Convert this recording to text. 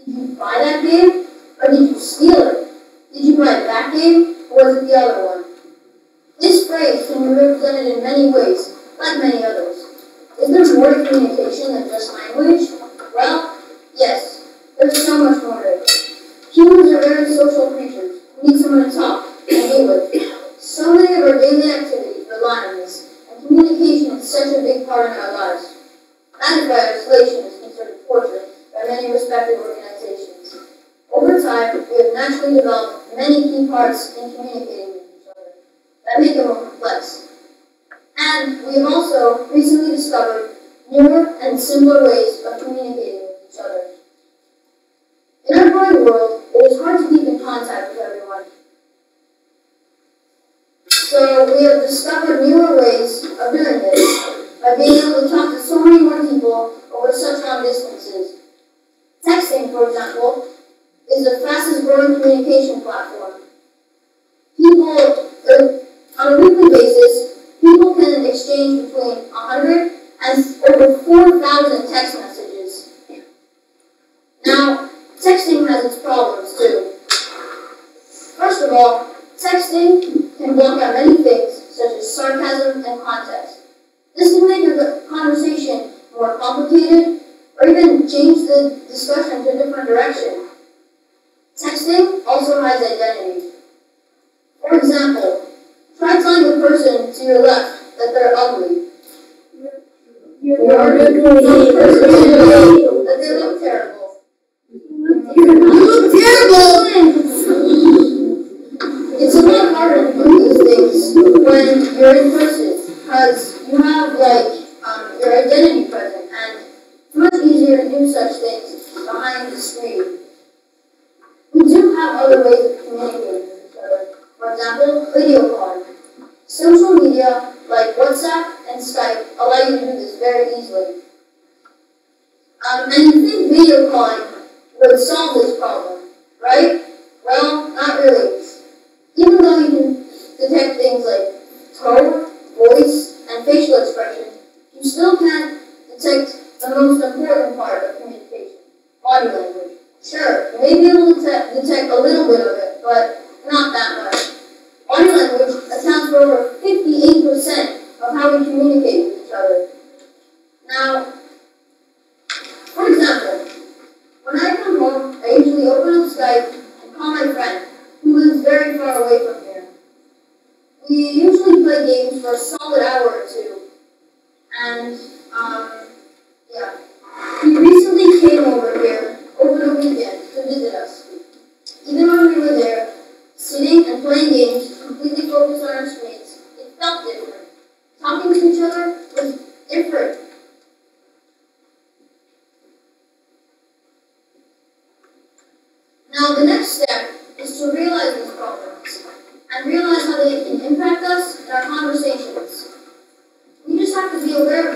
Did you buy that game, or did you steal it? Did you buy that game, or was it the other one? This phrase can be represented in many ways, like many others. Is there more to communication than just language? Well, yes, there's so much more to it. Humans are very social creatures. We need someone to talk and be with. So many of our daily activities rely on this, and communication is such a big part of our lives. That is why isolation is considered torture by many respected organizations. Over time, we have naturally developed many key parts in communicating with each other that make it more complex. And we have also recently discovered newer and simpler ways of communicating with each other. In our growing world, it is hard to keep in contact with everyone. So we have discovered newer ways of doing this by being able to talk to so many more people over such long distances. Texting, for example, is the fastest growing communication platform. On a weekly basis, people can exchange between 100 and over 4,000 text messages. Now, texting has its problems too. First of all, texting can block out many things, such as sarcasm and context. This can make the conversation more complicated, or even change the discussion to a different direction. Texting also hides identity. For example, try telling the person to your left that they're ugly. Or the person to your right that they look terrible. You look terrible! It's a lot harder to do these things when you're in person, because you have your identity present, and it's much easier to do such things behind the screen. We do have other ways of communicating with each other. For example, video calling. Social media like WhatsApp and Skype allow you to do this very easily. And you think video calling would solve this problem, right? Well, not really. Even though you can detect things like tone, voice, and facial expression, you still can't detect the most important part of communication, body language. Sure, you may be able to detect a little bit of it, but not that much. Body language accounts for over 58% of how we communicate with each other. Now, for example, when I come home, I usually open up Skype and call my friend, who lives very far away from here. We usually play games for a solid hour or two, and, he recently came over here over the weekend to visit us. Even when we were there, sitting and playing games, completely focused on our screens, it felt different. Talking to each other was different. Now, the next step is to realize these problems and realize how they can impact us in our conversations. We just have to be aware of